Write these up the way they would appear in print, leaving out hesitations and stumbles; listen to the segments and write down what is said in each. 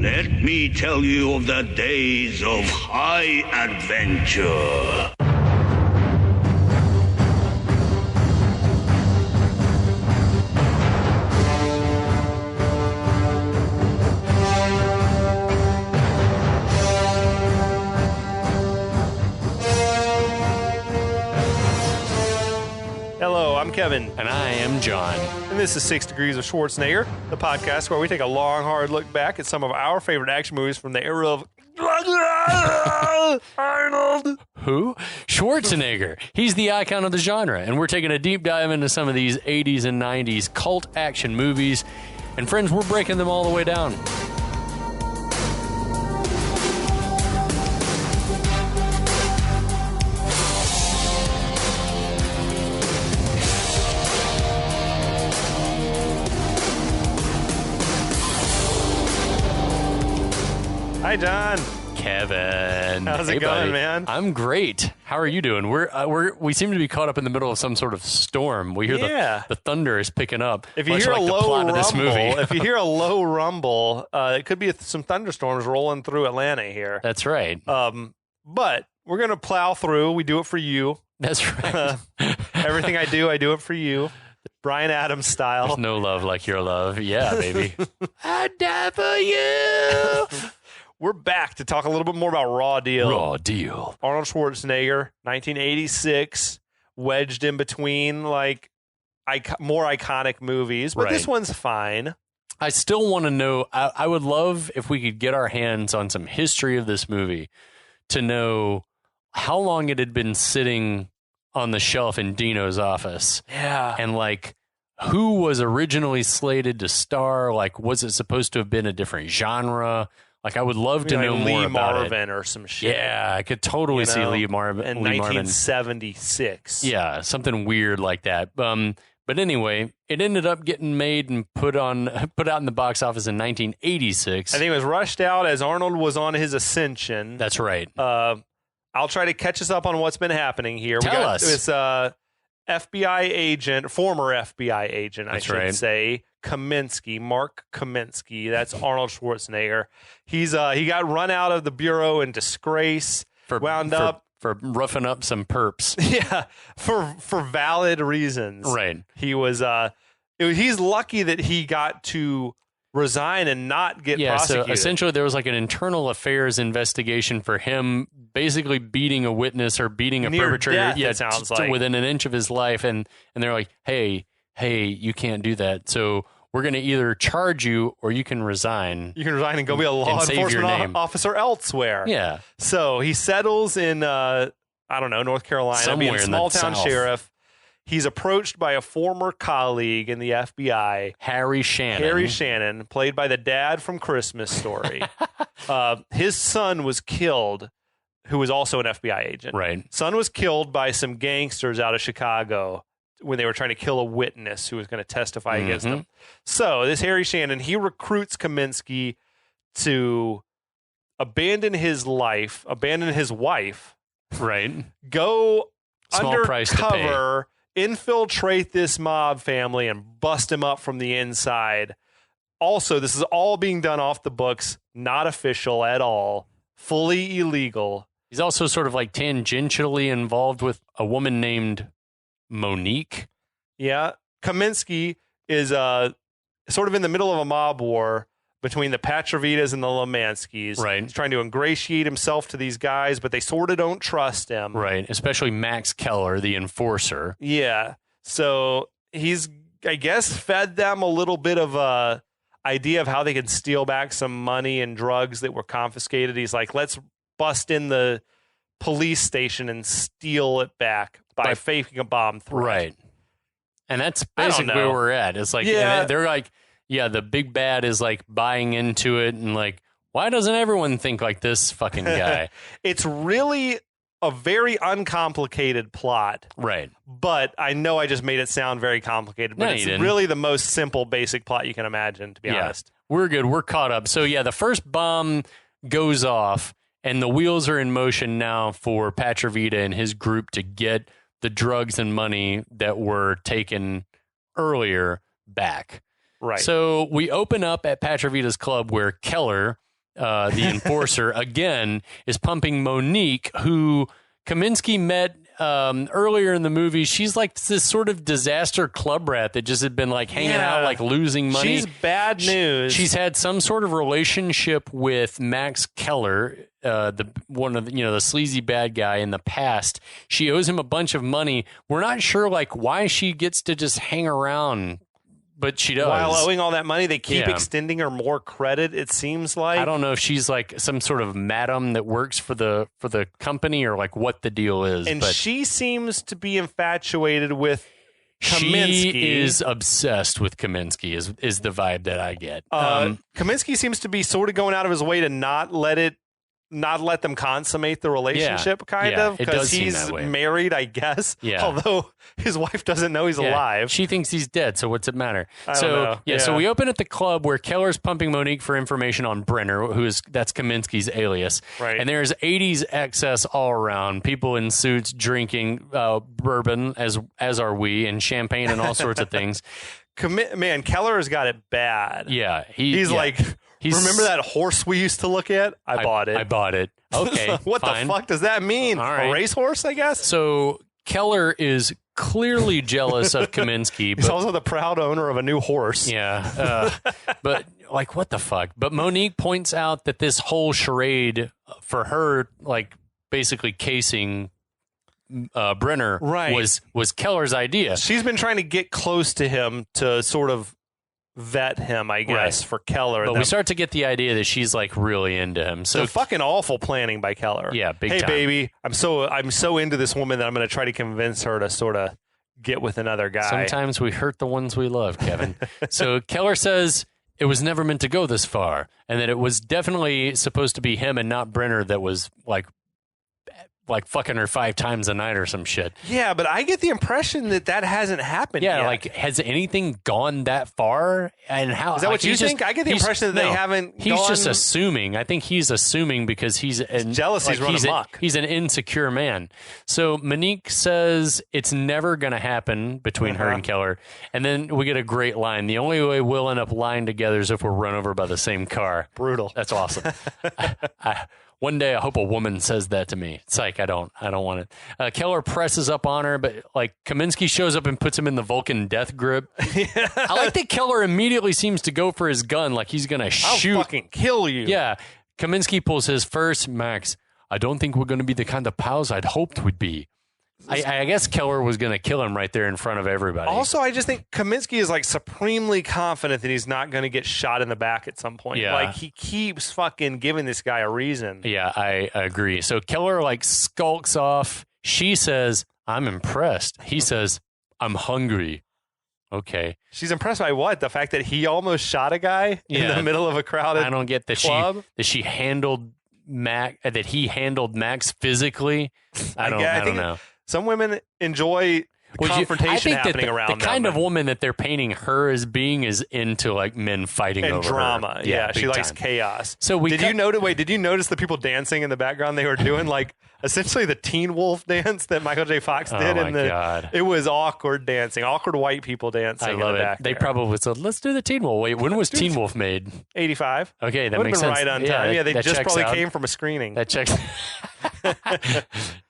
Let me tell you of the days of high adventure. Hello, I'm Kevin. And I am John. And this is 6 Degrees of Schwarzenegger, the podcast where we take a long, hard look back at some of our favorite action movies from the era of Arnold. Who? Schwarzenegger. He's the icon of the genre, and we're taking a deep dive into some of these 80s and 90s cult action movies. And friends, we're breaking them all the way down. Hi, John. Kevin. How's it going, buddy. man? I'm great. How are you doing? We seem to be caught up in the middle of some sort of storm. We hear the thunder is picking up. If you much hear like a the low plot rumble, of this movie. if you hear a low rumble, it could be some thunderstorms rolling through Atlanta here. That's right. But we're gonna plow through. We do it for you. That's right. Everything I do it for you. Bryan Adams style. There's no love like your love. Yeah, baby. I'd die for you. We're back to talk a little bit more about Raw Deal. Raw Deal. Arnold Schwarzenegger, 1986, wedged in between like more iconic movies, but this one's fine. I still want to know, I would love if we could get our hands on some history of this movie to know how long it had been sitting on the shelf in Dino's office. Yeah. And like, who was originally slated to star? Like, was it supposed to have been a different genre? Like, I would love to know more about Lee Marvin it. or some shit. Yeah, I could totally see Lee Marvin. In 1976. Yeah, something weird like that. But anyway, it ended up getting made and put out in the box office in 1986. I think it was rushed out as Arnold was on his ascension. That's right. I'll try to catch us up on what's been happening here. Tell us. This FBI agent, former FBI agent, I should say, Kaminski, Mark Kaminski. That's Arnold Schwarzenegger. He got run out of the bureau in disgrace. For roughing up some perps. Yeah, for valid reasons. Right. He was. He's lucky that he got to resign and not get prosecuted. So essentially there was like an internal affairs investigation for him basically beating a witness or beating a perpetrator. Death, it sounds like. Within an inch of his life, and they're like, hey, you can't do that. So we're going to either charge you or you can resign. You can resign and go be a law enforcement officer elsewhere. Yeah. So he settles in, North Carolina, somewhere being a small town sheriff. He's approached by a former colleague in the FBI, Harry Shannon, played by the dad from Christmas Story. His son was killed, who was also an FBI agent. Right. Son was killed by some gangsters out of Chicago when they were trying to kill a witness who was going to testify against them. So this Harry Shannon, he recruits Kaminski to abandon his life, abandon his wife, right? Go Small undercover, infiltrate this mob family, and bust him up from the inside. Also, this is all being done off the books, not official at all, fully illegal. He's also sort of like tangentially involved with a woman named Monique. Yeah. Kaminski is sort of in the middle of a mob war between the Patravitas and the Lamanskis. Right. He's trying to ingratiate himself to these guys, but they sort of don't trust him. Right. Especially Max Keller, the enforcer. Yeah. So he's, I guess, fed them a little bit of a idea of how they could steal back some money and drugs that were confiscated. He's like, let's bust in the police station and steal it back by faking a bomb threat. Right. And that's basically where we're at. It's like, they're like, yeah, the big bad is like buying into it and like, why doesn't everyone think like this fucking guy? It's really a very uncomplicated plot. Right. But I know I just made it sound very complicated, but it's really the most simple, basic plot you can imagine, to be honest. We're good. We're caught up. So yeah, the first bomb goes off and the wheels are in motion now for Patravita and his group to get the drugs and money that were taken earlier back. Right. So we open up at Patravita's club where Keller the enforcer, again, is pumping Monique, who Kaminski met earlier in the movie. She's like this sort of disaster club rat that just had been like hanging out, like losing money. She's bad news. She's had some sort of relationship with Max Keller, the sleazy bad guy in the past. She owes him a bunch of money. We're not sure like why she gets to just hang around, but she does. While owing all that money, they keep extending her more credit, it seems like. I don't know if she's like some sort of madam that works for the company or like what the deal is. And but she seems to be infatuated with Kaminski. She is obsessed with Kaminski is the vibe that I get. Kaminski seems to be sort of going out of his way to not let them consummate the relationship, kind of, because he's married, I guess. Yeah. Although his wife doesn't know he's alive. She thinks he's dead, so what's it matter? I don't know. Yeah, so we open at the club where Keller's pumping Monique for information on Brenner, that's Kaminski's alias. Right. And there's 80s excess all around. People in suits drinking bourbon, as are we, and champagne and all sorts of things. Man, Keller has got it bad. Yeah. He's like... Remember that horse we used to look at? I bought it. I bought it. Okay. What the fuck does that mean? All right. A racehorse, I guess? So Keller is clearly jealous of Kaminski. He's also the proud owner of a new horse. Yeah. But like, what the fuck? But Monique points out that this whole charade for her, like basically casing Brenner was Keller's idea. She's been trying to get close to him to sort of vet him, I guess, for Keller. But we start to get the idea that she's like really into him. So fucking awful planning by Keller. Yeah, big time. Hey, baby, I'm so into this woman that I'm going to try to convince her to sort of get with another guy. Sometimes we hurt the ones we love, Kevin. So Keller says it was never meant to go this far, and that it was definitely supposed to be him and not Brenner that was like fucking her 5 times a night or some shit. Yeah, but I get the impression that hasn't happened yet. Yeah, like, has anything gone that far? And how? Is that what you think? I get the impression that they haven't He's just assuming. I think he's assuming because he's jealous. He's amok. He's an insecure man. So Monique says it's never going to happen between her and Keller. And then we get a great line. The only way we'll end up lying together is if we're run over by the same car. Brutal. That's awesome. One day, I hope a woman says that to me. It's like, I don't want it. Keller presses up on her, but like Kaminski shows up and puts him in the Vulcan death grip. I like that Keller immediately seems to go for his gun, like he's going to shoot. I'll fucking kill you. Yeah. Kaminski pulls his first. Max, I don't think we're going to be the kind of pals I'd hoped we'd be. I guess Keller was going to kill him right there in front of everybody. Also, I just think Kaminski is like supremely confident that he's not going to get shot in the back at some point. Yeah. Like he keeps fucking giving this guy a reason. Yeah, I agree. So Keller like skulks off. She says, I'm impressed. He says, I'm hungry. Okay. She's impressed by what? The fact that he almost shot a guy in the middle of a crowded I don't get that club? She handled Max, that he handled Max physically. I don't know. Some women enjoy confrontation happening around them. The kind of woman that they're painting her as being is into like men fighting and over drama. Her. Yeah, she likes chaos. So did you notice the people dancing in the background? They were doing like essentially the Teen Wolf dance that Michael J. Fox did. Oh my God. It was awkward dancing, awkward white people dancing. I love it. They probably said, let's do the Teen Wolf. Wait, when was Teen Wolf made? 85. Okay, that makes sense. Right on time. Yeah, they just probably came from a screening. That checks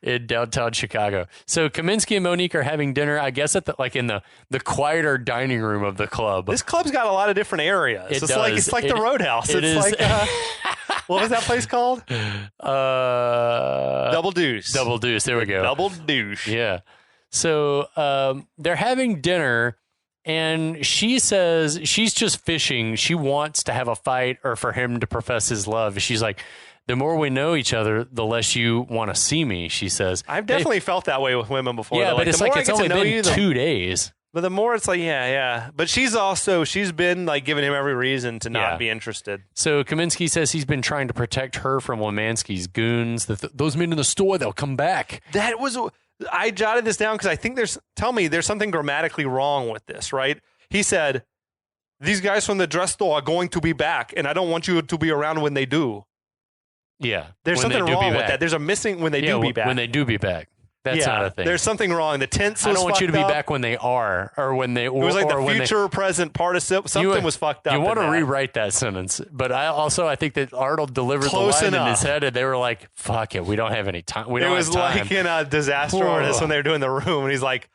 in downtown Chicago. So Kaminski and Monique are having dinner, I guess, at in the quieter dining room of the club. This club's got a lot of different areas. It's like the Roadhouse. What was that place called? Double Deuce. Double Deuce. There we go. Double Douche. Yeah. So they're having dinner, and she says she's just fishing. She wants to have a fight or for him to profess his love. She's like, the more we know each other, the less you want to see me, she says. I've definitely felt that way with women before. Yeah, but it's like it's only been 2 days. But the more it's like, yeah. But she's been like giving him every reason to not be interested. So Kaminski says he's been trying to protect her from Lamanski's goons. Those men in the store, they'll come back. I jotted this down because I think there's something grammatically wrong with this, right? He said, these guys from the dress store are going to be back, and I don't want you to be around when they do. Yeah. There's something wrong with that. There's a missing when they do be back. When they do be back. That's not a thing. There's something wrong. The tense was I don't want you to be fucked up. back when they are, or when they. It was like the future, present participle. Something was fucked up. You want to rewrite that sentence, but I think that Arnold delivered Close the line enough. in his head, and they were like, "Fuck it, we don't have any time. We don't have time." It was like in a Disaster Artist when they were doing the room, and he's like,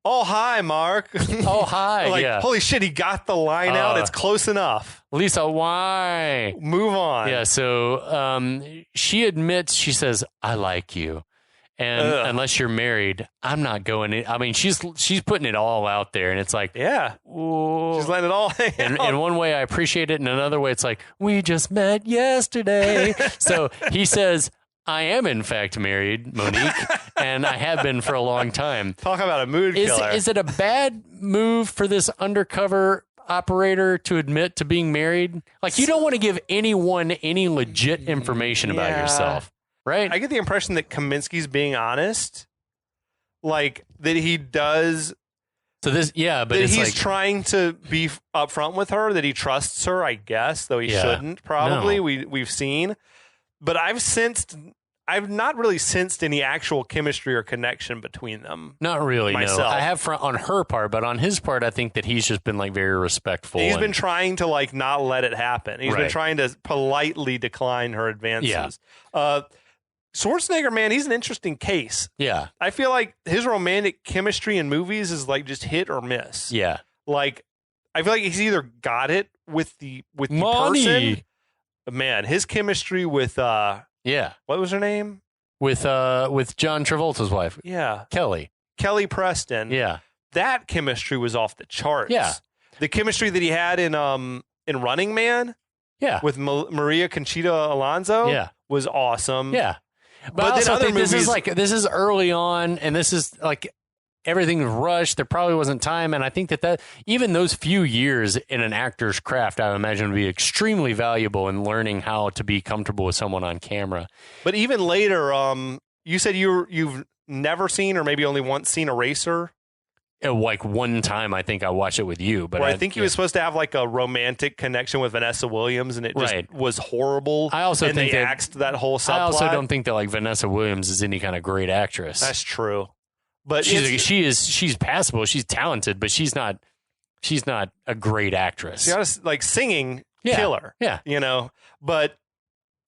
"Oh hi, Mark." Oh hi, like, yeah. Holy shit, he got the line out. It's close enough. Lisa, why? Move on. Yeah. So she admits, she says, "I like you." And unless you're married, I'm not going in. I mean, she's putting it all out there, and it's like, yeah, ooh. she's letting it all hang out. In one way, I appreciate it. In another way, it's like, we just met yesterday. So he says, I am, in fact, married, Monique, and I have been for a long time. Talk about a mood killer. Is it a bad move for this undercover operator to admit to being married? Like, you don't want to give anyone any legit information about yourself. Right? I get the impression that Kaminski's being honest, like that he does. So this, but that it's he's like, trying to be upfront with her, that he trusts her, I guess, though he shouldn't. Probably No. we've seen, but I've not really sensed any actual chemistry or connection between them. Not really. Myself. No, I have on her part, but on his part, I think that he's just been like very respectful. He's been trying to like not let it happen. He's been trying to politely decline her advances. Yeah. Schwarzenegger, man, he's an interesting case. Yeah. I feel like his romantic chemistry in movies is like just hit or miss. Yeah. Like, I feel like he's either got it with the Money. person. Man, his chemistry with what was her name? With John Travolta's wife. Yeah. Kelly Preston. Yeah. That chemistry was off the charts. Yeah. The chemistry that he had in Running Man. Yeah. With Maria Conchita Alonso. Was awesome. Yeah. But I also think this is early on, and this is like everything's rushed. There probably wasn't time, and I think that even those few years in an actor's craft, I would imagine, would be extremely valuable in learning how to be comfortable with someone on camera. But even later, you said you've never seen, or maybe only once seen, Eraser. Like one time, I think I watched it with you, but I think he was supposed to have like a romantic connection with Vanessa Williams, and it just was horrible. I also think they axed that whole subplot. I also don't think that like Vanessa Williams is any kind of great actress. That's true, but she's passable. She's talented, but she's not a great actress. She's honest, like singing killer. Yeah, but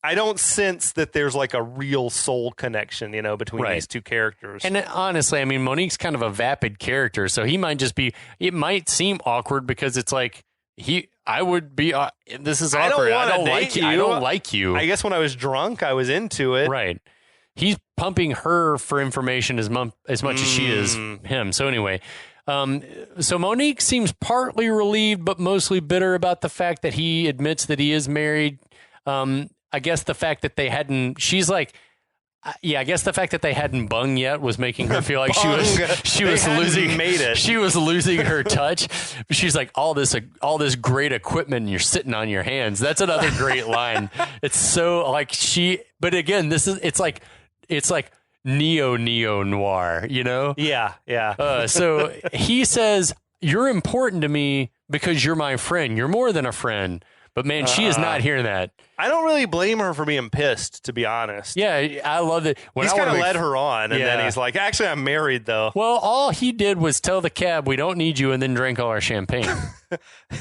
I don't sense that there's like a real soul connection, between these two characters. And honestly, I mean, Monique's kind of a vapid character, so he might just be. It might seem awkward because it's like I would be. This is awkward. I don't like you. I don't like you. I guess when I was drunk, I was into it. Right. He's pumping her for information as much as she is him. So anyway. So Monique seems partly relieved, but mostly bitter about the fact that he admits that he is married. I guess the fact that they hadn't, she's like, I guess the fact that they hadn't bung yet was making her feel like she was losing her touch. She's like, all this great equipment and you're sitting on your hands. That's another great line. It's so like but again, it's like neo noir, Yeah. So he says, you're important to me because you're my friend. You're more than a friend. But man, she is not hearing that. I don't really blame her for being pissed, to be honest. Yeah, I love it. He's kind of led her on, and then he's like, actually, I'm married, though. Well, all he did was tell the cab, we don't need you, and then drank all our champagne.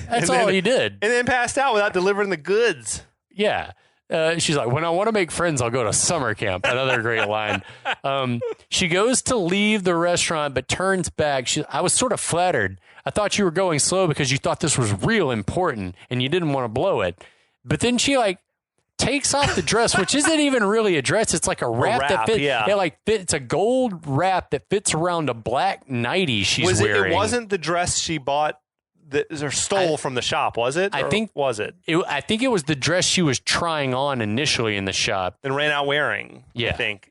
That's all he did. And then passed out without delivering the goods. Yeah. She's like, when I want to make friends, I'll go to summer camp. Another great line. She goes to leave the restaurant, but turns back. I was sort of flattered. I thought you were going slow because you thought this was real important and you didn't want to blow it. But then she like takes off the dress, which isn't even really a dress. It's like a wrap that fits. Yeah, it's a gold wrap that fits around a black nightie she's wearing. It wasn't the dress she bought or stole from the shop, was it? I think it was the dress she was trying on initially in the shop and ran out wearing. Yeah, I think.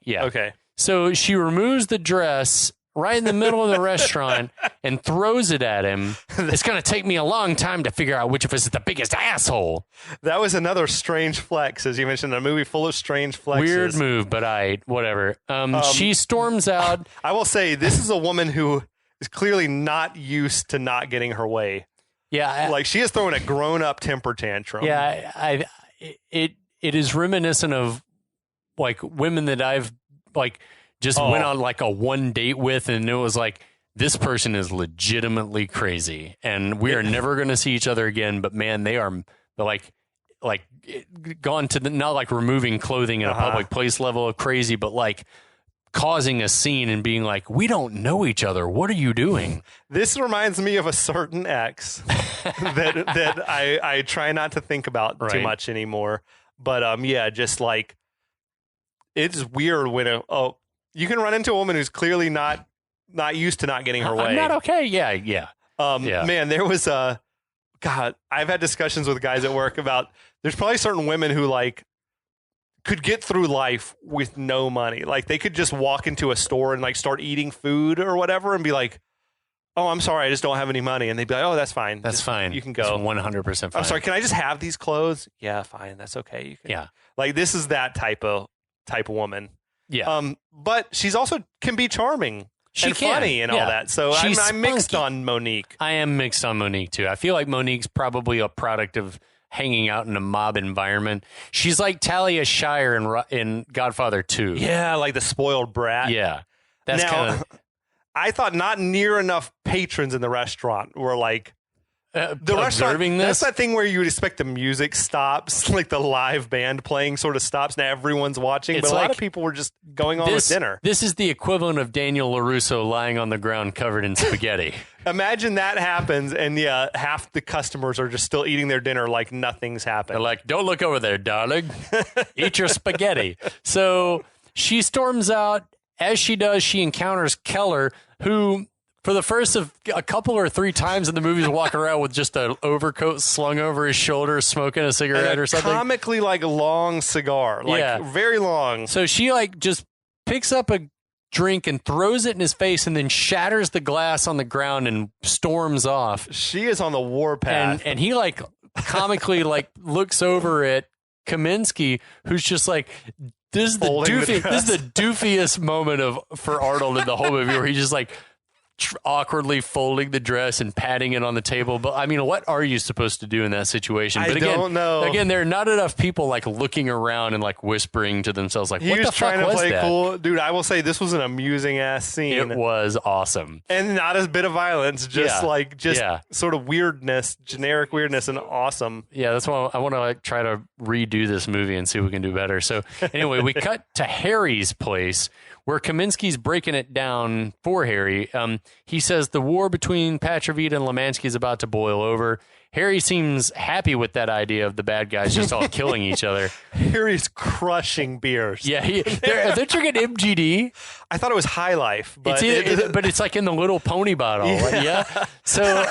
Okay. So she removes the dress right in the middle of the restaurant and throws it at him. It's going to take me a long time to figure out which of us is the biggest asshole. That was another strange flex, as you mentioned, a movie full of strange flexes. Weird move, but whatever. She storms out. I will say, this is a woman who is clearly not used to not getting her way. Yeah. Like, she is throwing a grown-up temper tantrum. Yeah, it is reminiscent of, like, women that I've, like, just went on like a one date with, and it was like, this person is legitimately crazy, and we are never going to see each other again. But man, they're like gone to the, not like removing clothing in a public place level of crazy, but like causing a scene and being like, we don't know each other. What are you doing? This reminds me of a certain ex that I try not to think about too much anymore. But yeah, just like, it's weird when you can run into a woman who's clearly not used to not getting her way. I'm not okay. Yeah. Man, there was God, I've had discussions with guys at work about, there's probably certain women who like could get through life with no money. Like they could just walk into a store and like start eating food or whatever and be like, oh, I'm sorry, I just don't have any money. And they'd be like, oh, that's fine. That's fine. You can go. 100% fine. I'm sorry, can I just have these clothes? Yeah, fine. That's okay. You can. Yeah. Like this is that type of woman. Yeah. But she's also can be charming and funny and all that. So I'm mixed on Monique. I am mixed on Monique too. I feel like Monique's probably a product of hanging out in a mob environment. She's like Talia Shire in Godfather 2. Yeah, like the spoiled brat. Yeah. That's kind of... I thought not near enough patrons in the restaurant were like, the restaurant, this? That's that thing where you would expect the music stops, like the live band playing sort of stops, and everyone's watching. But a lot of people were just going on with dinner. This is the equivalent of Daniel LaRusso lying on the ground covered in spaghetti. Imagine that happens, and yeah, half the customers are just still eating their dinner like nothing's happened. They're like, don't look over there, darling. Eat your spaghetti. So she storms out. As she does, she encounters Keller, who... for the first of a couple or three times in the movies, walking around with just an overcoat slung over his shoulder, smoking a cigarette or something. Comically like long cigar, like very long. So she like just picks up a drink and throws it in his face and then shatters the glass on the ground and storms off. She is on the warpath. And he like comically like looks over at Kaminski, who's just like, this is the doofiest moment for Arnold in the whole movie, where he's just like, awkwardly folding the dress and patting it on the table. But I mean, what are you supposed to do in that situation? But again, don't know. Again, there are not enough people like looking around and like whispering to themselves like, what the fuck was that? Cool. Dude, I will say this was an amusing ass scene. It was awesome. And not a bit of violence, just sort of weirdness, generic weirdness, and awesome. Yeah, that's why I want to like try to redo this movie and see if we can do better. So anyway, we cut to Harry's place, where Kaminski's breaking it down for Harry. He says the war between Petrovita and Lamanski is about to boil over. Harry seems happy with that idea of the bad guys just all killing each other. Harry's crushing beers. Yeah, they're drinking MGD. I thought it was High Life, but but it's like in the little pony bottle. Yeah. So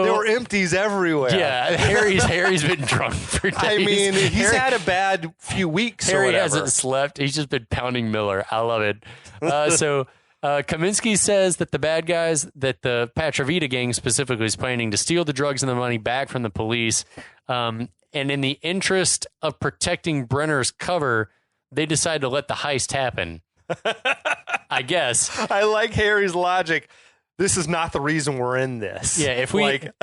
there were empties everywhere. Yeah, Harry's been drunk for days. I mean, he's had a bad few weeks. Harry hasn't slept. He's just been pounding Miller. I love it. Kaminski says that the bad guys, that the Petrovita gang specifically, is planning to steal the drugs and the money back from the police. And in the interest of protecting Brenner's cover, they decide to let the heist happen. I guess. I like Harry's logic. This is not the reason we're in this. Yeah,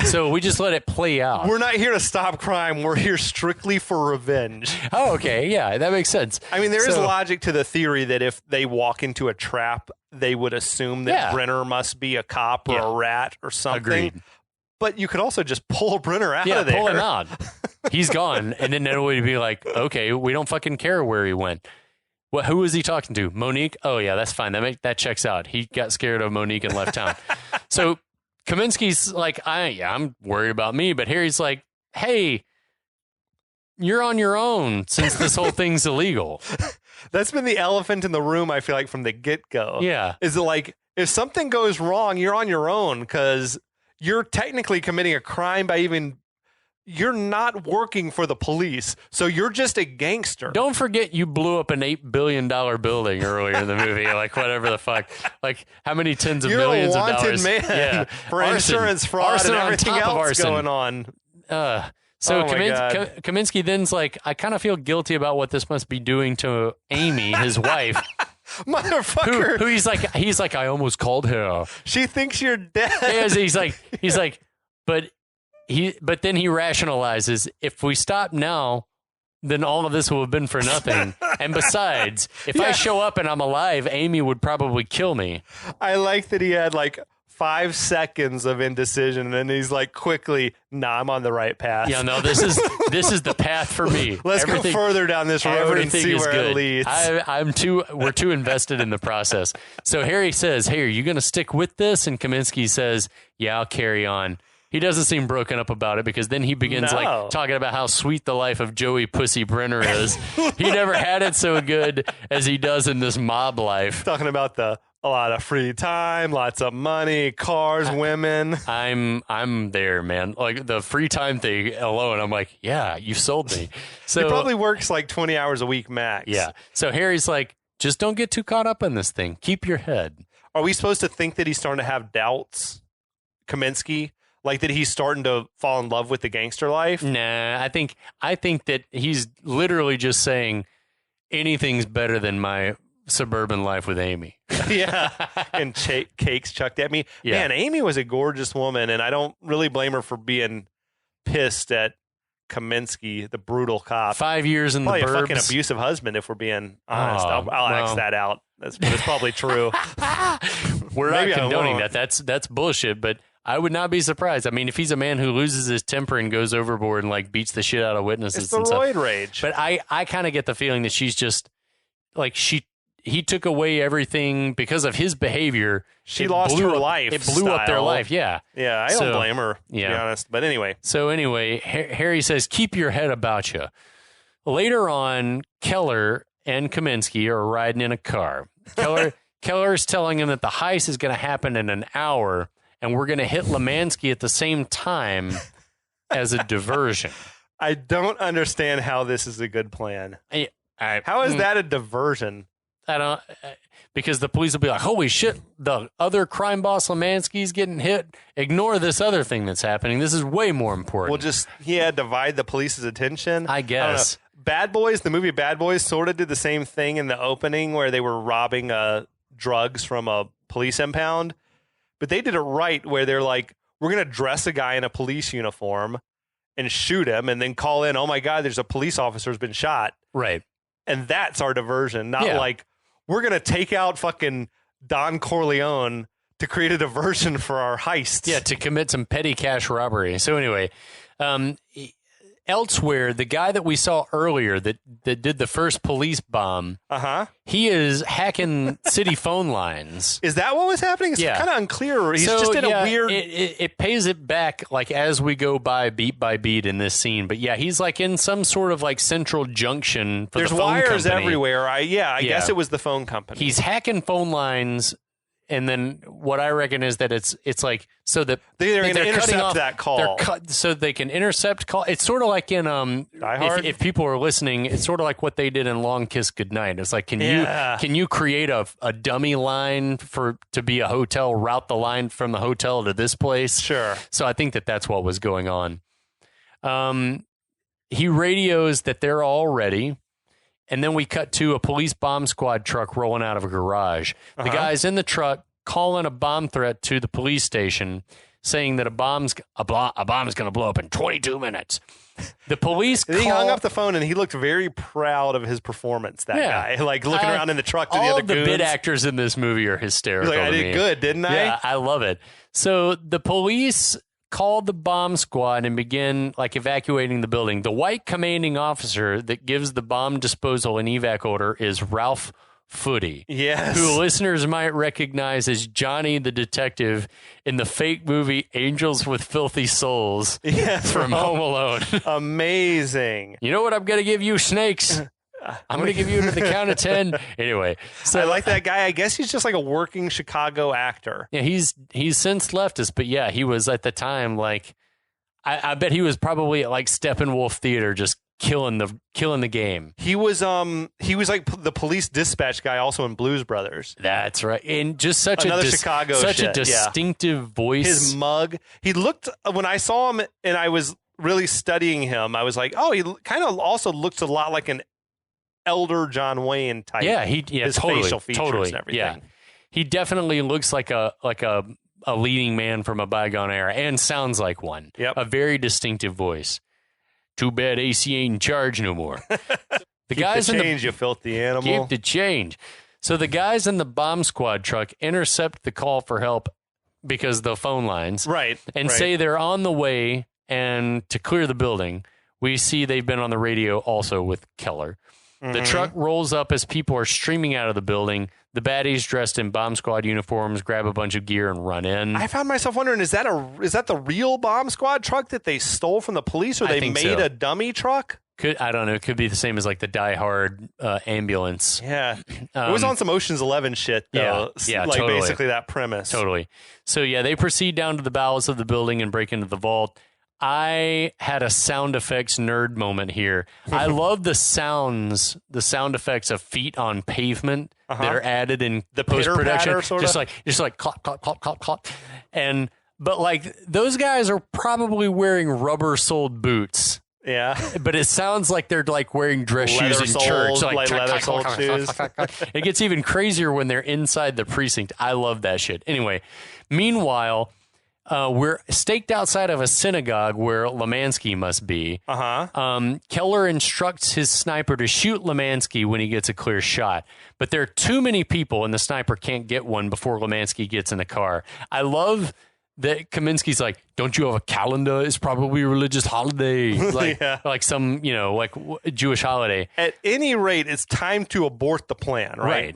so we just let it play out. We're not here to stop crime. We're here strictly for revenge. Oh, okay. Yeah, that makes sense. I mean, there is logic to the theory that if they walk into a trap, they would assume that Brenner must be a cop or a rat or something. Agreed. But you could also just pull Brenner out of there. Yeah, pull him out. He's gone. And then it would be like, okay, we don't fucking care where he went. Who was he talking to? Monique? Oh, yeah, that's fine. That checks out. He got scared of Monique and left town. So Kaminski's like, I'm worried about me. But Harry's like, hey, you're on your own since this whole thing's illegal. That's been the elephant in the room, I feel like, from the get-go. Yeah. Is it like, if something goes wrong, you're on your own because you're technically committing a crime by you're not working for the police, so you're just a gangster. Don't forget you blew up an $8 billion building earlier in the movie, like whatever the fuck. Like how many tens of millions of dollars? You're a wanted man for insurance fraud and everything else going on. Kaminski then's like, I kind of feel guilty about what this must be doing to Amy, his wife. Motherfucker. Who he's like, I almost called her. She thinks you're dead. Yeah, he's like, but then he rationalizes, if we stop now, then all of this will have been for nothing. And besides, if I show up and I'm alive, Amy would probably kill me. I like that he had like 5 seconds of indecision, and then he's like, quickly, nah, I'm on the right path. Yeah, no, this is the path for me. Let's go further down this road and see where it leads. We're too invested in the process. So Harry says, hey, are you going to stick with this? And Kaminski says, yeah, I'll carry on. He doesn't seem broken up about it, because then he begins like talking about how sweet the life of Joey Pussy Brenner is. He never had it so good as he does in this mob life. Talking about a lot of free time, lots of money, cars, women. I'm there, man. Like the free time thing alone, I'm like, yeah, you sold me. So he probably works like 20 hours a week max. Yeah. So Harry's like, just don't get too caught up in this thing. Keep your head. Are we supposed to think that he's starting to have doubts, Kaminski? Like that he's starting to fall in love with the gangster life? Nah, I think that he's literally just saying anything's better than my suburban life with Amy. Yeah. And cakes chucked at me. Yeah. Man, Amy was a gorgeous woman, and I don't really blame her for being pissed at Kaminski, the brutal cop. 5 years in probably the burbs. Probably a fucking abusive husband, if we're being honest. I'll X that out. It's probably true. We're not condoning that. That's bullshit, but I would not be surprised. I mean, if he's a man who loses his temper and goes overboard and like beats the shit out of witnesses, it's the roid rage. But I kind of get the feeling that she's just like he took away everything because of his behavior. She lost her life. It blew up their life. Yeah. Yeah. I don't blame her, to be honest. But anyway. So anyway, Harry says, keep your head about you. Later on, Keller and Kaminski are riding in a car. Keller's telling him that the heist is going to happen in an hour, and we're going to hit Lamanski at the same time as a diversion. I don't understand how this is a good plan. How is that a diversion? Because the police will be like, holy shit, the other crime boss Lamanski's getting hit. Ignore this other thing that's happening. This is way more important. Well, he had to divide the police's attention. I guess. Bad Boys, the movie Bad Boys, sort of did the same thing in the opening where they were robbing drugs from a police impound. But they did it right, where they're like, we're going to dress a guy in a police uniform and shoot him and then call in, oh my God, there's a police officer who's been shot. Right. And that's our diversion, not like, we're going to take out fucking Don Corleone to create a diversion for our heist. Yeah, to commit some petty cash robbery. So anyway, elsewhere, the guy that we saw earlier that did the first police bomb, he is hacking city phone lines. Is that what was happening? It's kind of unclear. He's just in a weird... It pays it back like as we go by beat in this scene. But yeah, he's like in some sort of like central junction for the phone company. There's wires everywhere. I guess it was the phone company. He's hacking phone lines. And then what I reckon is that it's like so that they're going to intercept that call, so they can intercept call. It's sort of like in if people are listening, it's sort of like what they did in Long Kiss Goodnight. It's like can you create a dummy line to be a hotel, route the line from the hotel to this place? Sure. So I think that's what was going on. He radios that they're all ready. And then we cut to a police bomb squad truck rolling out of a garage. The guy's in the truck calling a bomb threat to the police station, saying that a bomb is going to blow up in 22 minutes. The police he hung up the phone, and he looked very proud of his performance, that guy. Like looking around in the truck to the other goons. All the bit actors in this movie are hysterical. He's like, I did good, didn't I? Yeah, I love it. So the police called the bomb squad and begin like evacuating the building. The white commanding officer that gives the bomb disposal and evac order is Ralph Foody. Yes. Who listeners might recognize as Johnny the detective in the fake movie Angels with Filthy Souls from Home Alone. Amazing. You know what I'm going to give you, snakes? I'm going to give you to the count of 10. Anyway. So I like that guy. I guess he's just like a working Chicago actor. Yeah, he's since left us, but yeah, he was at the time like, I bet he was probably at like Steppenwolf Theater just killing the game. He was like the police dispatch guy also in Blues Brothers. That's right. And just such a distinctive voice. His mug. He looked, when I saw him and I was really studying him, I was like, oh, he kind of also looks a lot like an elder John Wayne type. Yeah, his totally, facial features and everything. Yeah. He definitely looks like a leading man from a bygone era and sounds like one. Yep. A very distinctive voice. Too bad AC ain't in charge no more. The guys the change, you filthy animal. Keep the change. So the guys in the bomb squad truck intercept the call for help because the phone lines. Right. And say they're on the way and to clear the building. We see they've been on the radio also with Keller. The truck rolls up as people are streaming out of the building. The baddies dressed in bomb squad uniforms grab a bunch of gear and run in. I found myself wondering, is that the real bomb squad truck that they stole from the police, or they made a dummy truck? I don't know. It could be the same as like the Die Hard ambulance. Yeah. It was on some Ocean's 11 shit, though. Yeah, like totally. basically that premise. Totally. So, yeah, they proceed down to the bowels of the building and break into the vault. I had a sound effects nerd moment here. I love the sound effects of feet on pavement that are added in the post-production. Just like clop, clop, clop, clop, clop. But like those guys are probably wearing rubber-soled boots. Yeah. But it sounds like they're like wearing dress shoes in church. Like leather-soled shoes. It gets even crazier when they're inside the precinct. I love that shit. Anyway, meanwhile, we're staked outside of a synagogue where Lamanski must be. Keller instructs his sniper to shoot Lamanski when he gets a clear shot. But there are too many people, and the sniper can't get one before Lamanski gets in the car. I love that Kaminski's like, don't you have a calendar? It's probably a religious holiday. Like some, like Jewish holiday. At any rate, it's time to abort the plan, right?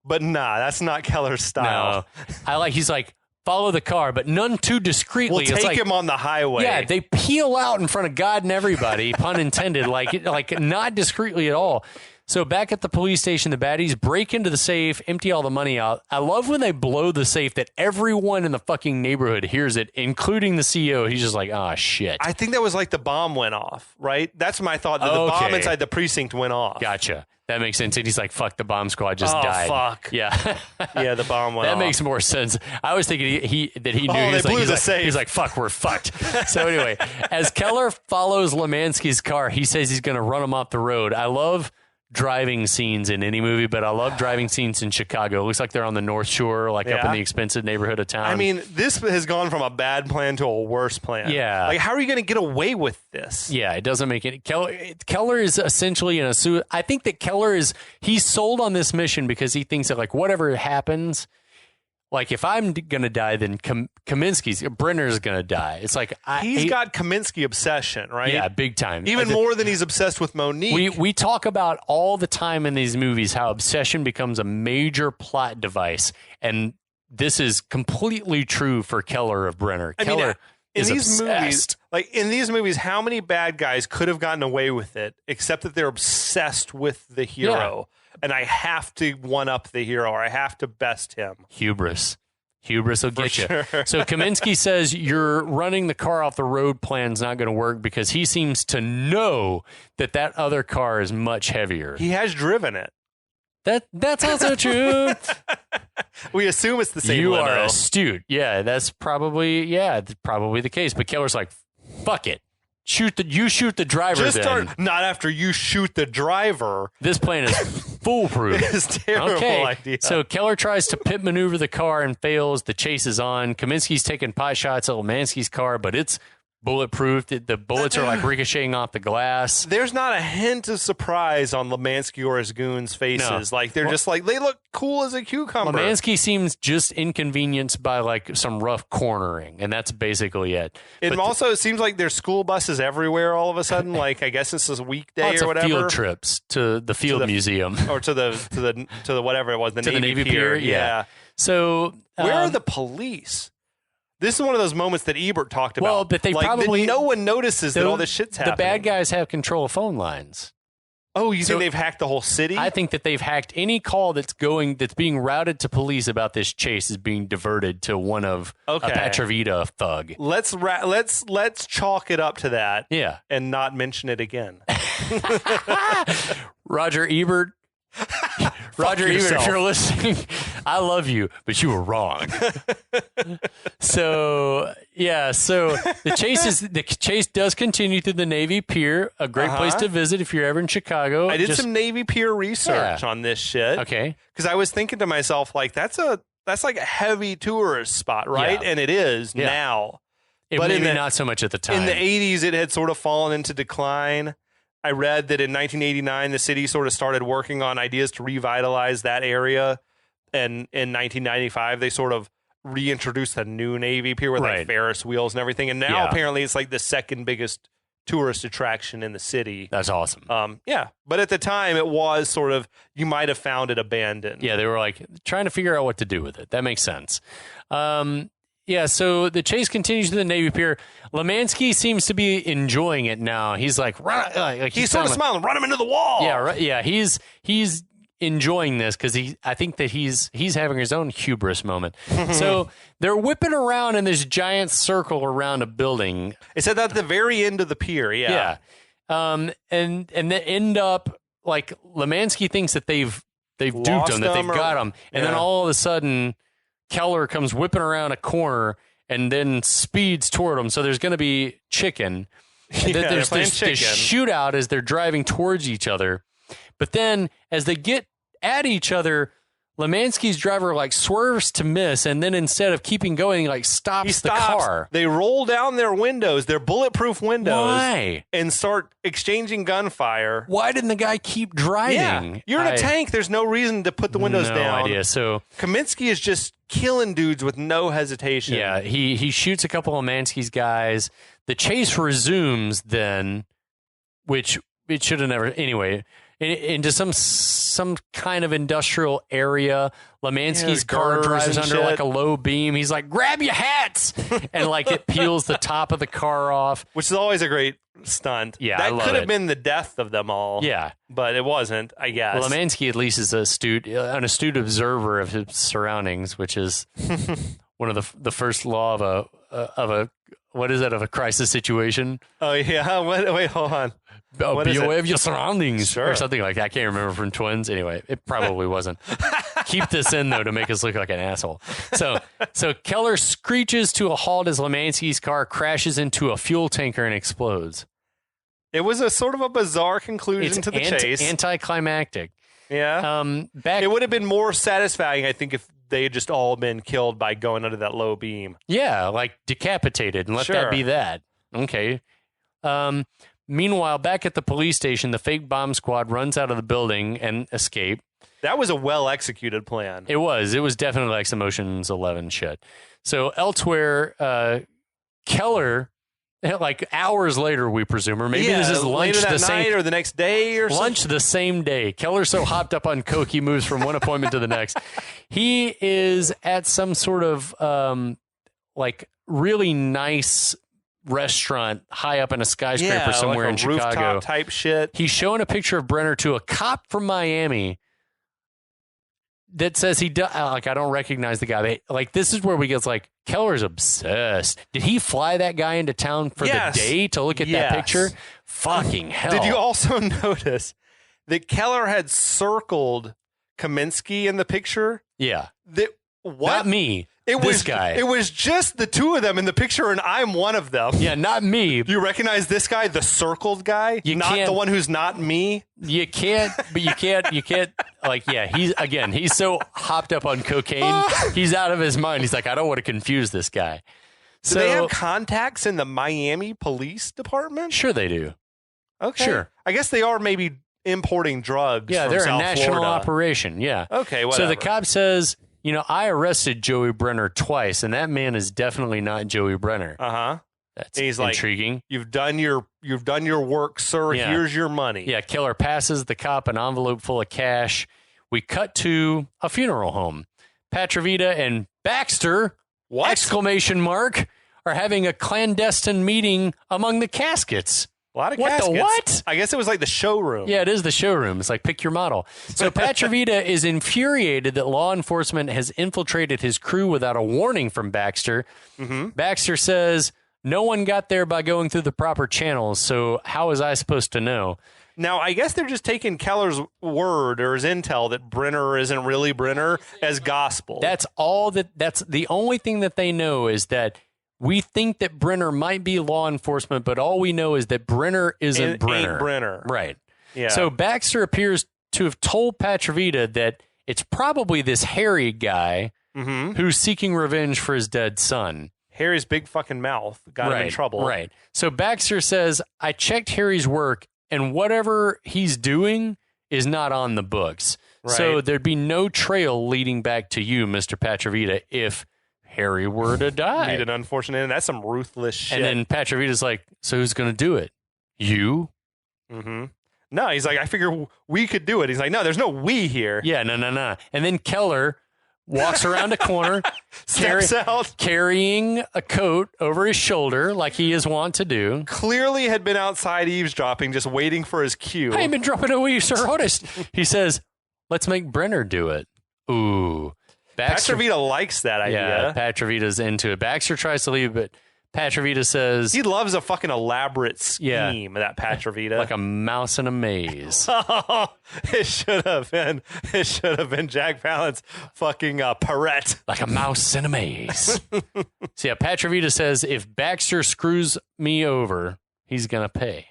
But nah, that's not Keller's style. No. He's like, follow the car, but none too discreetly. We'll take him on the highway. Yeah, they peel out in front of God and everybody, pun intended, like not discreetly at all. So back at the police station, the baddies break into the safe, empty all the money out. I love when they blow the safe that everyone in the fucking neighborhood hears it, including the CEO. He's just like, oh, shit. I think that was like the bomb went off, right? That's my thought, that the bomb inside the precinct went off. Gotcha. That makes sense. And he's like, fuck, the bomb squad just died. Oh, fuck. Yeah. Yeah, the bomb went off. That makes more sense. I was thinking he knew. They blew the safe. He's like, fuck, we're fucked. So anyway, as Keller follows Lamanski's car, he says he's going to run him off the road. I love driving scenes in any movie, but I love driving scenes in Chicago. It looks like they're on the North Shore, up in the expensive neighborhood of town. I mean, this has gone from a bad plan to a worse plan. Yeah. Like, how are you going to get away with this? Yeah, it doesn't make it. Keller is essentially in a I think that he's sold on this mission because he thinks that, like, whatever happens, like, if I'm going to die, then Brenner's going to die. It's like... He's got Kaminski obsession, right? Yeah, big time. Even more than he's obsessed with Monique. We talk about all the time in these movies how obsession becomes a major plot device. And this is completely true for Keller of Brenner. Keller is obsessed. In these movies, how many bad guys could have gotten away with it, except that they're obsessed with the hero? Yeah. And I have to one-up the hero, or I have to best him. Hubris will get you. So Kaminski says your running the car off the road plan's not going to work because he seems to know that other car is much heavier. He has driven it. That's also true. We assume it's the same You limo. are astute. Yeah, that's probably the case. But Keller's like, fuck it. You shoot the driver. Not after you shoot the driver. This plan is foolproof. It's a terrible idea. So Keller tries to pit maneuver the car and fails. The chase is on. Kaminski's taking pot shots at Lamanski's car, but it's bulletproof. The bullets are like ricocheting off the glass. There's not a hint of surprise on Lamanski or his goons' faces. No. Like they're just like, they look cool as a cucumber. Lamanski seems just inconvenienced by like some rough cornering, and that's basically it. It seems like there's school buses everywhere all of a sudden. Like I guess this is a weekday or whatever. Field trips to the field museum or to the whatever it was, the Navy Pier. Yeah. So where are the police? This is one of those moments that Ebert talked about. Well, but they probably... No one notices that all this shit's happening. The bad guys have control of phone lines. Oh, you think they've hacked the whole city? I think that they've hacked any call that's being routed to police about this chase is being diverted to one of a Petrovita thug. Let's chalk it up to that. Yeah. And not mention it again. Roger Ebert, if you're listening, I love you, but you were wrong. So the chase does continue through the Navy Pier, a great place to visit if you're ever in Chicago. I did some Navy Pier research on this shit. Okay. Because I was thinking to myself, like, that's like a heavy tourist spot, right? Yeah. And it is now. But maybe not so much at the time. In the 80s, it had sort of fallen into decline. I read that in 1989, the city sort of started working on ideas to revitalize that area. And in 1995, they sort of reintroduced the new Navy Pier with like Ferris wheels and everything. And now apparently it's like the second biggest tourist attraction in the city. That's awesome. Yeah. But at the time, it was sort of, you might have found it abandoned. Yeah, they were like trying to figure out what to do with it. That makes sense. Yeah, so the chase continues to the Navy Pier. Lamanski seems to be enjoying it now. He's like, he's sort of smiling, run him into the wall. Yeah, right. Yeah, he's enjoying this because I think that he's having his own hubris moment. So they're whipping around in this giant circle around a building. It said that at the very end of the pier. Yeah. And they end up like Lamanski thinks that they've duped him, that they've got him, and then all of a sudden Keller comes whipping around a corner and then speeds toward him. So there's going to be chicken. There's this shootout as they're driving towards each other. But then as they get at each other, Lamanski's driver like swerves to miss, and then instead of keeping going, he like stops the car. They roll down their windows, their bulletproof windows. Why? And start exchanging gunfire. Why didn't the guy keep driving? Yeah. You're in a tank. There's no reason to put the windows down. No idea. So Kaminski is just killing dudes with no hesitation. Yeah, he shoots a couple of Lamanski's guys. The chase resumes then, which it should have never. Anyway, into some kind of industrial area. Lamanski's car drives under like a low beam. He's like, grab your hats! And like it peels the top of the car off. Which is always a great stunt. Yeah, that could have been the death of them all. Yeah. But it wasn't, I guess. Well, Lamanski at least is an astute observer of his surroundings, which is one of the first law of a what is that, of a crisis situation? Oh, yeah. Wait, hold on. Be aware of your surroundings, or something like that. I can't remember from Twins. Anyway, it probably wasn't. Keep this in, though, to make us look like an asshole. So Keller screeches to a halt as Lamanski's car crashes into a fuel tanker and explodes. It was a sort of a bizarre conclusion to the chase. Anticlimactic. Yeah. It would have been more satisfying, I think, if they had just all been killed by going under that low beam. Yeah, like decapitated, and let that be that. Okay. Meanwhile, back at the police station, the fake bomb squad runs out of the building and escape. That was a well-executed plan. It was. It was definitely like some Ocean's 11 shit. So elsewhere, Keller, like hours later, we presume, or maybe this is lunch the same night or the next day or lunch the same day. Keller's so hopped up on coke, he moves from one appointment to the next. He is at some sort of like really nice restaurant high up in a skyscraper somewhere like in Chicago. Rooftop type shit. He's showing a picture of Brenner to a cop from Miami that says I don't recognize the guy. This is where we get like, Keller's obsessed. Did he fly that guy into town for the day to look at that picture? Fucking hell. Did you also notice that Keller had circled Kaminski in the picture? Yeah. What? Not me. This guy. It was just the two of them in the picture, and I'm one of them. Yeah, not me. Do you recognize this guy, the circled guy? Not the one who's not me? You can't, but you can't, like, yeah, he's so hopped up on cocaine, he's out of his mind. He's like, I don't want to confuse this guy. Do they have contacts in the Miami Police Department? Sure they do. Okay. Sure. I guess they are maybe importing drugs from they're South a national Florida. operation, yeah. Okay, whatever. So the cop says, I arrested Joey Brenner twice, and that man is definitely not Joey Brenner. Uh-huh. That's he's intriguing. Like, you've done your work, sir. Yeah. Here's your money. Yeah, Keller passes the cop an envelope full of cash. We cut to a funeral home. Patravita and Baxter, exclamation mark, are having a clandestine meeting among the caskets. A lot of caskets. The what? I guess it was like the showroom. Yeah, it is the showroom. It's like, pick your model. So Patravita is infuriated that law enforcement has infiltrated his crew without a warning from Baxter. Mm-hmm. Baxter says, no one got there by going through the proper channels, so how was I supposed to know? Now, I guess they're just taking Keller's word or his intel that Brenner isn't really Brenner as gospel. That's the only thing that they know is that we think that Brenner might be law enforcement, but all we know is that Brenner isn't Brenner. Ain't Brenner. Right. Yeah. So Baxter appears to have told Patravita that it's probably this Harry guy who's seeking revenge for his dead son. Harry's big fucking mouth got him in trouble. Right. So Baxter says, I checked Harry's work, and whatever he's doing is not on the books. Right. So there'd be no trail leading back to you, Mr. Petrovita, if Harry were to die. Meet an unfortunate end. That's some ruthless shit. And then Petrovita's like, so who's going to do it? You? Mm-hmm. No, he's like, I figure we could do it. He's like, no, there's no we here. Yeah, no. And then Keller walks around a corner, Steps out. carrying a coat over his shoulder like he is wont to do. Clearly had been outside eavesdropping, just waiting for his cue. I ain't been dropping a wee, Sir Otis. He says, let's make Brenner do it. Ooh. Petrovita likes that idea. Yeah, Petrovita's into it. Baxter tries to leave, but Petrovita says... He loves a fucking elaborate scheme, that Petrovita. Like a mouse in a maze. It should have been Jack Palance fucking Perrette. Like a mouse in a maze. So yeah, Petrovita says, if Baxter screws me over, he's going to pay.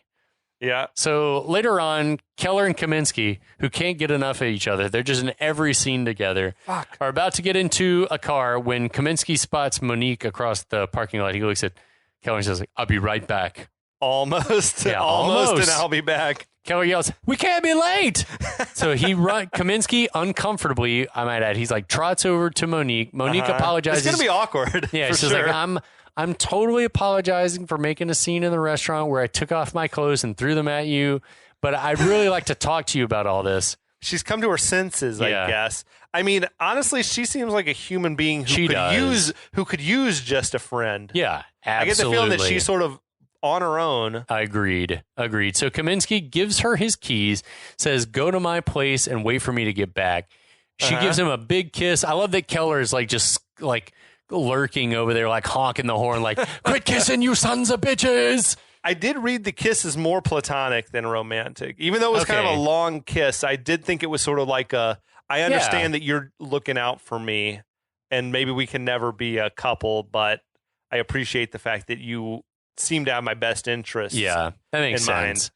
Yeah. So later on, Keller and Kaminski, who can't get enough of each other, they're just in every scene together, are about to get into a car when Kaminski spots Monique across the parking lot. He looks at Keller and says, I'll be right back. Almost. Yeah, almost, and I'll be back. Keller yells, we can't be late. So Kaminski, uncomfortably, I might add, he's like, trots over to Monique. Monique apologizes. It's going to be awkward. Yeah, she's sure. like, I'm totally apologizing for making a scene in the restaurant where I took off my clothes and threw them at you, but I'd really like to talk to you about all this. She's come to her senses, I guess. I mean, honestly, she seems like a human being who could use just a friend. Yeah, absolutely. I get the feeling that she's sort of on her own. Agreed. So Kaminski gives her his keys, says, go to my place and wait for me to get back. She gives him a big kiss. I love that Keller is like just like lurking over there, like honking the horn, like, quit kissing, you sons of bitches. I did read the kiss is more platonic than romantic. Even though it was kind of a long kiss, I did think it was sort of like I understand that you're looking out for me and maybe we can never be a couple, but I appreciate the fact that you seem to have my best interests. Yeah, that makes sense.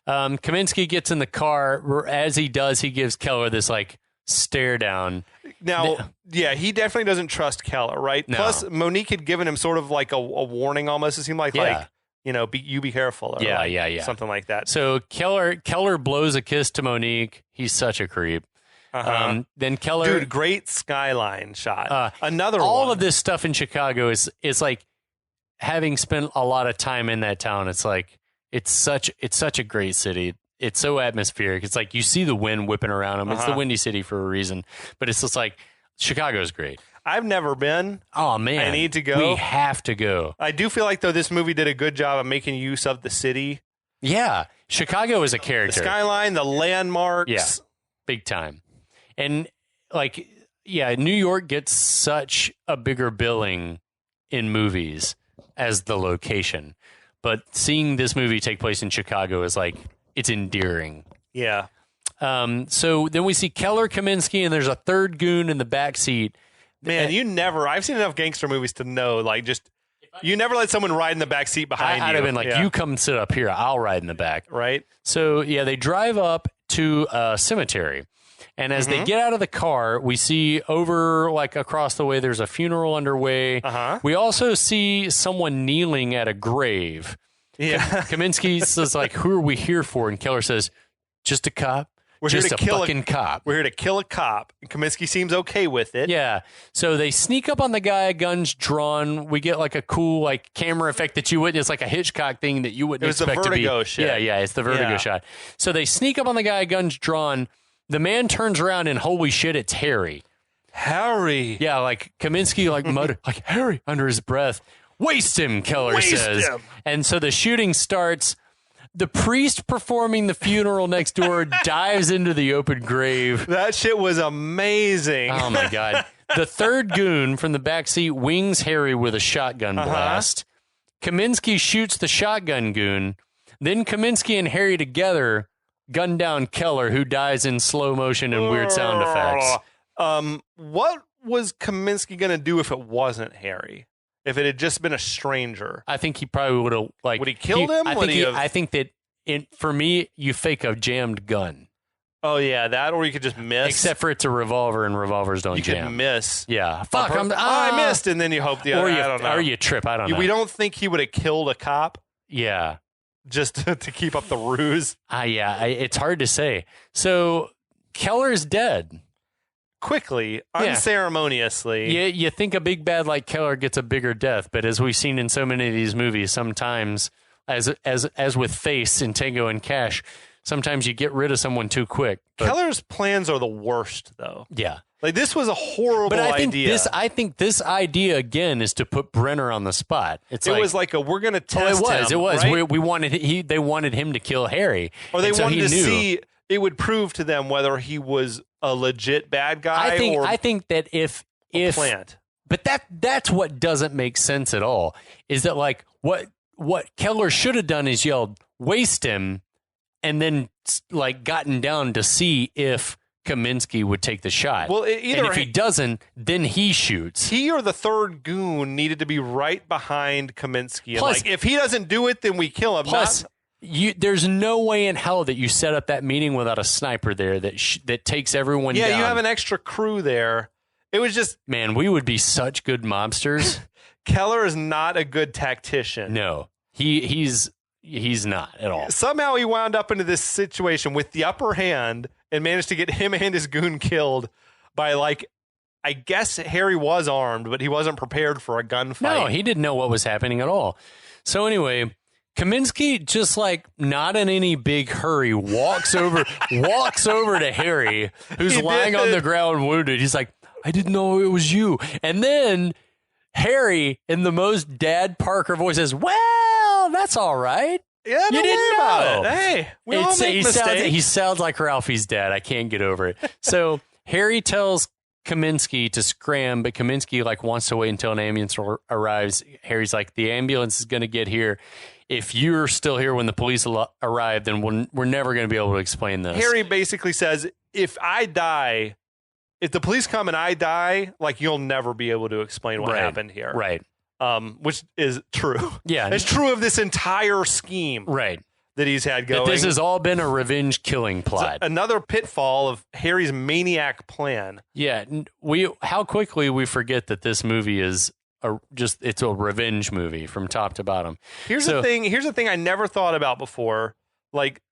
Kaminski gets in the car. As he does, he gives Keller this like stare down. Now, he definitely doesn't trust Keller, right? No. Plus, Monique had given him sort of like a warning almost. It seemed like, be careful. Or something like that. So Keller blows a kiss to Monique. He's such a creep. Then Keller... Dude, great skyline shot. Another all one. of this stuff in Chicago is like, having spent a lot of time in that town, it's like, it's such a great city. It's so atmospheric. It's like you see the wind whipping around them. It's the Windy City for a reason. But it's just like, Chicago's great. I've never been. Oh, man. I need to go. We have to go. I do feel like, though, this movie did a good job of making use of the city. Yeah. Chicago is a character. The skyline, the landmarks. Yeah. Big time. And, like, New York gets such a bigger billing in movies as the location. But seeing this movie take place in Chicago is like, it's endearing. Yeah. So then we see Keller, Kaminski, and there's a third goon in the back seat. Man, I've seen enough gangster movies to know, like, just, you never let someone ride in the back seat behind you. I'd have been like, you come sit up here, I'll ride in the back. Right. So, they drive up to a cemetery. And as they get out of the car, we see over, like, across the way, there's a funeral underway. We also see someone kneeling at a grave. Yeah. Kaminski says, like, who are we here for? And Keller says, just a cop. We're just here to a kill fucking cop. We're here to kill a cop. And Kaminski seems okay with it. Yeah. So they sneak up on the guy, guns drawn. We get like a cool like camera effect that you wouldn't. It's like a Hitchcock thing that you wouldn't expect to be. It was the Vertigo shit. Yeah, it's the Vertigo shot. So they sneak up on the guy, guns drawn. The man turns around and holy shit, it's Harry. Harry. Yeah, like Kaminski like muttered like Harry under his breath. Waste him, Keller says. And so the shooting starts. The priest performing the funeral next door dives into the open grave. That shit was amazing. Oh, my God. The third goon from the backseat wings Harry with a shotgun blast. Kaminski shoots the shotgun goon. Then Kaminski and Harry together gun down Keller, who dies in slow motion and weird sound effects. What was Kaminski going to do if it wasn't Harry? If it had just been a stranger? I think he probably would have, like... Would he killed him? I think that, for me, you fake a jammed gun. Oh yeah, that, or you could just miss. Except for it's a revolver, and revolvers don't you jam. could miss. Yeah, fuck. I missed, and then you hope the other. I don't know. Or you trip. I don't know. We don't think he would have killed a cop. Yeah, just to keep up the ruse. It's hard to say. So Keller's dead. Quickly, unceremoniously. You think a big bad like Keller gets a bigger death, but as we've seen in so many of these movies, sometimes, as with Face in Tango and Cash, sometimes you get rid of someone too quick. Keller's plans are the worst, though. Yeah. Like, this was a horrible idea. I think this idea, again, is to put Brenner on the spot. It was like we're going to test him. It was. Right? They wanted him to kill Harry. Or they wanted to see, it would prove to them whether he was a legit bad guy I think that if plant. But that's what doesn't make sense at all. Is that like what Keller should have done is yelled, "Waste him," and then like gotten down to see if Kaminski would take the shot. Well, and if he doesn't, then he shoots. He or the third goon needed to be right behind Kaminski. Plus, and if he doesn't do it, then we kill him. Plus, there's no way in hell that you set up that meeting without a sniper there that takes everyone down. Yeah, you have an extra crew there. It was just... Man, we would be such good mobsters. Keller is not a good tactician. No, he's not at all. Somehow he wound up into this situation with the upper hand and managed to get him and his goon killed by, like, I guess Harry was armed, but he wasn't prepared for a gunfight. No, he didn't know what was happening at all. So anyway... Kaminski, just like not in any big hurry, walks over to Harry, who's lying on the ground wounded. He's like, "I didn't know it was you." And then Harry, in the most Dad Parker voice, says, "Well, that's all right. Yeah, you didn't know. About it. Hey, we all make mistakes." He sounds like Ralphie's dad. I can't get over it. So Harry tells Kaminski to scram, but Kaminski like wants to wait until an ambulance arrives. Harry's like, "The ambulance is going to get here. If you're still here when the police arrive, then we're never going to be able to explain this." Harry basically says, if the police come and I die, like, you'll never be able to explain what happened here. Right. Which is true. Yeah. It's true of this entire scheme. Right. That he's had going. That this has all been a revenge killing plot. Another pitfall of Harry's maniac plan. Yeah. How quickly we forget that this movie is it's a revenge movie from top to bottom. Here's the thing I never thought about before. Like,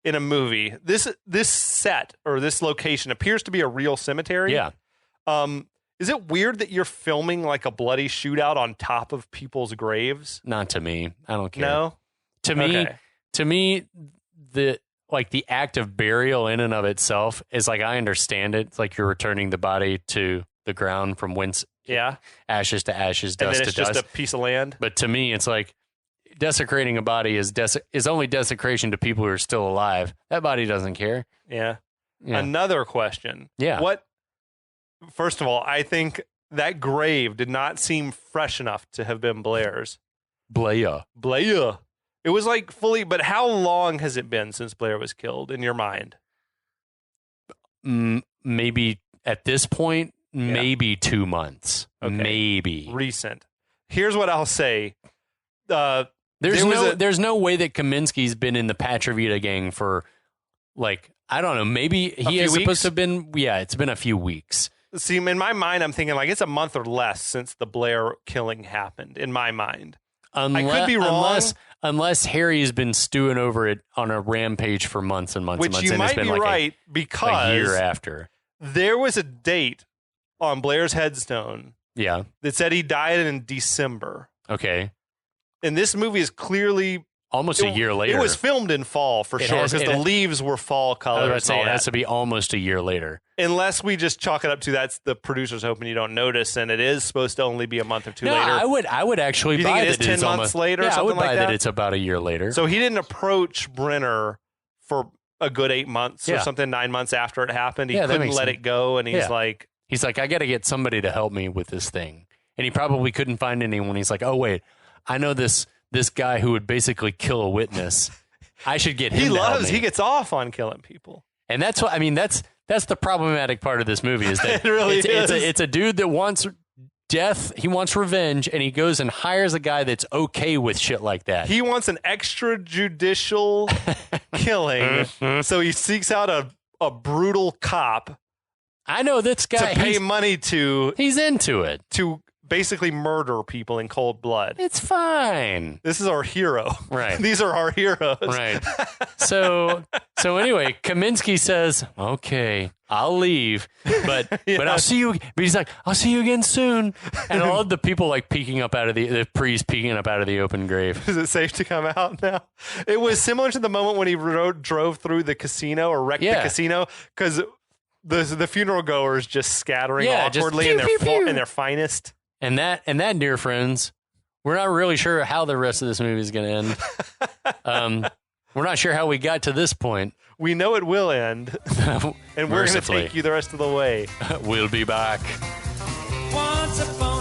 in a movie, this set or this location appears to be a real cemetery. Yeah. Is it weird that you're filming like a bloody shootout on top of people's graves? Not to me. I don't care. No. To me, the act of burial in and of itself is like, I understand it. It's like you're returning the body to the ground from whence ashes to ashes, dust to dust. And then it's just a piece of land. But to me, it's like desecrating a body is only desecration to people who are still alive. That body doesn't care. Yeah. Another question. Yeah. First of all, I think that grave did not seem fresh enough to have been Blair's. Blair. It was like fully, but how long has it been since Blair was killed in your mind? Maybe at this point, maybe 2 months. Okay. Maybe. Recent. Here's what I'll say. There's no way that Kaminski's been in the Patravita gang for, like, I don't know, maybe he is supposed to have been, it's been a few weeks. See, in my mind, I'm thinking like it's a month or less since the Blair killing happened, in my mind. I could be wrong. Unless Harry's been stewing over it on a rampage for months and months and months. Which you might be right, because a year after. There was a date on Blair's headstone that said he died in December. Okay. And this movie is clearly... Almost a year later. It was filmed in fall, for sure, because the leaves were fall colors. It has to be almost a year later. Unless we just chalk it up to that's the producer's hoping you don't notice, and it is supposed to only be a month or two later. I would actually you buy think it is 10 months later or something I would buy like that? It's about a year later. So he didn't approach Brenner for a good 8 months or something, 9 months after it happened. He couldn't let it go, and he's like... He's like, I got to get somebody to help me with this thing. And he probably couldn't find anyone. He's like, oh, wait, I know this guy who would basically kill a witness. I should get him to help me. He gets off on killing people. And that's what, I mean, that's the problematic part of this movie is that it really is. It's a dude that wants death. He wants revenge, and he goes and hires a guy that's okay with shit like that. He wants an extrajudicial killing, so he seeks out a brutal cop I know this guy. to pay money to He's into it. to basically murder people in cold blood. It's fine. This is our hero. Right. These are our heroes. Right. So anyway, Kaminski says, "Okay, I'll leave, but I'll see you." But he's like, "I'll see you again soon." And I love the people like peeking up out of the priest peeking up out of the open grave. Is it safe to come out now? It was similar to the moment when he drove through the casino or wrecked the casino because the funeral goers just scattering awkwardly just pew, pew, pew. in their finest. And that, dear friends, we're not really sure how the rest of this movie is going to end. We're not sure how we got to this point. We know it will end, and we're going to take you the rest of the way. We'll be back. Once upon